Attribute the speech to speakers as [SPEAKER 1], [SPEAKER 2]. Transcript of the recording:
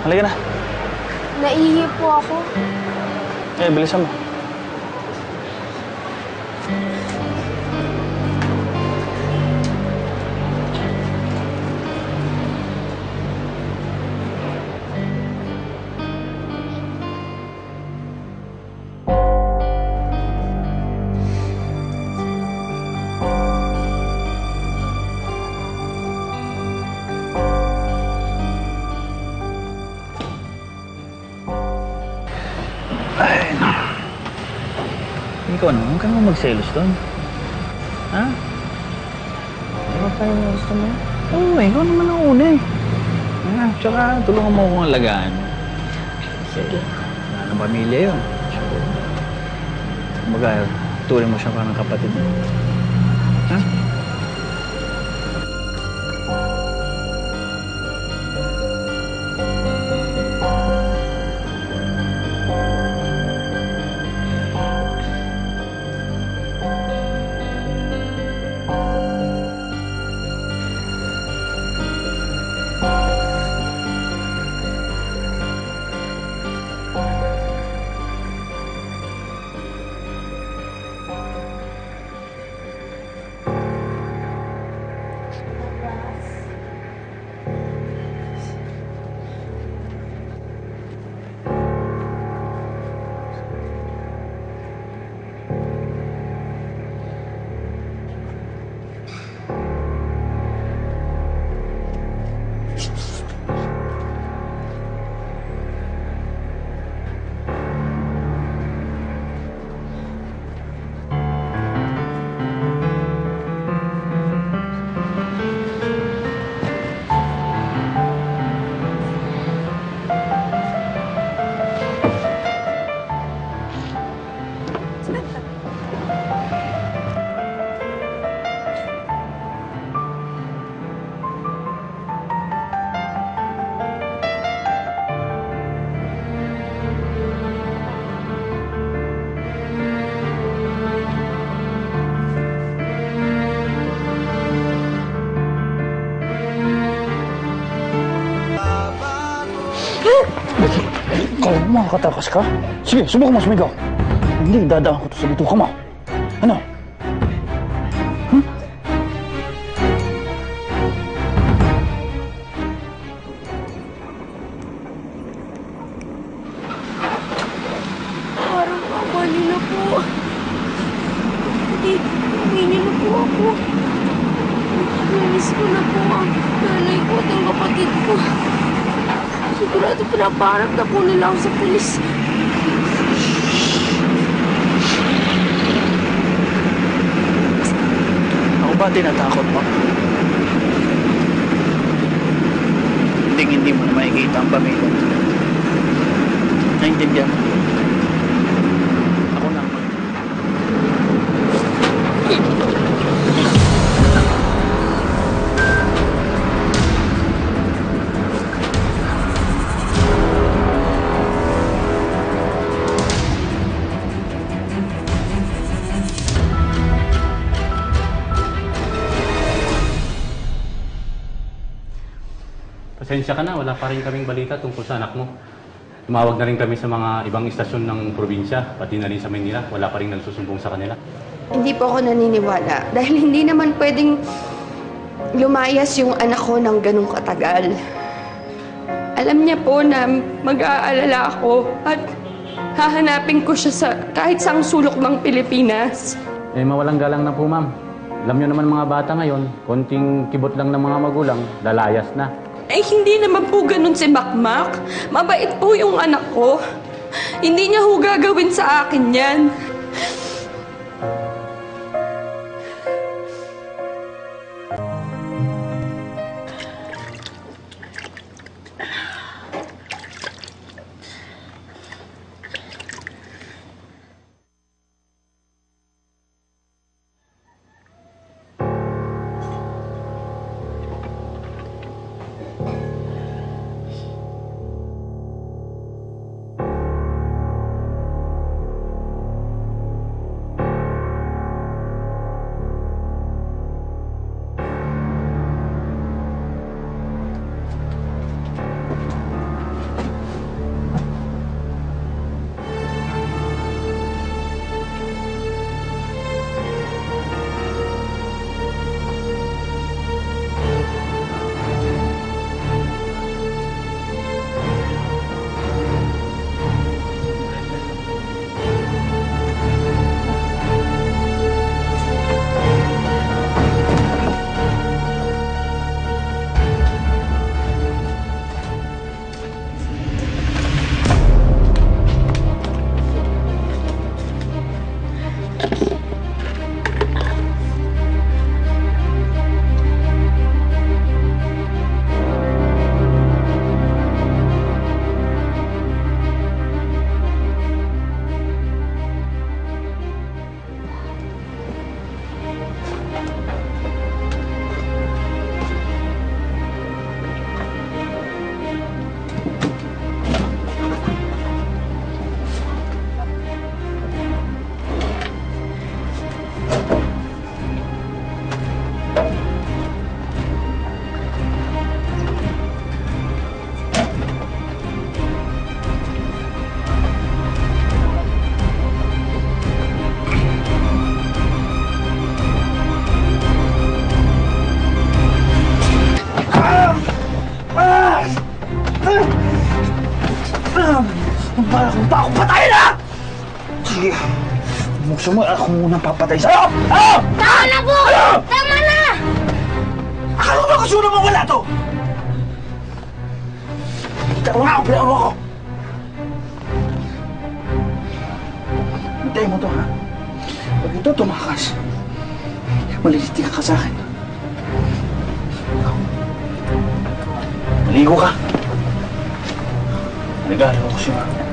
[SPEAKER 1] Halika na.
[SPEAKER 2] Naihi po ako.
[SPEAKER 1] Bilisan mo. Ikaw naman, huwag ka naman magselos doon. Ha? Di ba tayo gusto mo? Oo, ikaw naman ang una eh. Tsaka tulungan mo akong alagaan. Sige. Wala nang pamilya yun. Kumbaga, tuloy mo siya parang kapatid mo. Ha? Kala mo makakatakas ka? Sige, subukan mo sumigaw. Hindi, dadaan ko to sa bituka mo. Ano?
[SPEAKER 2] Parang awa niyo na po. Hindi, uwi niyo na po ako. Namiss ko na po ang nanay ko at ang kapatid ko. Sigurado pinaparap na po nila ako sa pulis.
[SPEAKER 1] Ako ba tinatakot mo? Hindi mo na makikita ang pamilya. Naintindihan mo? Ako na.
[SPEAKER 3] Pasensya ka na, wala pa rin kaming balita tungkol sa anak mo. Tumawag na rin kami sa mga ibang istasyon ng probinsya, pati na rin sa Manila. Wala pa rin nagsusumbong sa kanila.
[SPEAKER 2] Hindi po ako naniniwala dahil hindi naman pwedeng lumayas yung anak ko ng ganong katagal. Alam niya po na mag-aalala ako at hahanapin ko siya sa kahit saang sulok ng Pilipinas.
[SPEAKER 3] Mawalang galang na po, ma'am. Alam niyo naman mga bata ngayon, konting kibot lang ng mga magulang, lalayas na.
[SPEAKER 2] Hindi naman po ganun si Makmak. Mabait po yung anak ko. Hindi niya ho gagawin sa akin yan.
[SPEAKER 1] Para kung pa akong patayin, ha? Sige. Kung gusto mo, ako muna papatay sa'yo! Ano?
[SPEAKER 4] Tama na po! Tama na!
[SPEAKER 1] Akala mo ba gusto mo naman wala to? Kita mo nga kung pinakaw ako! Hintayin mo to, ha? Pag ito tumakas, malilitik ka sa akin. Maligo ka. Nagalaw ako siya.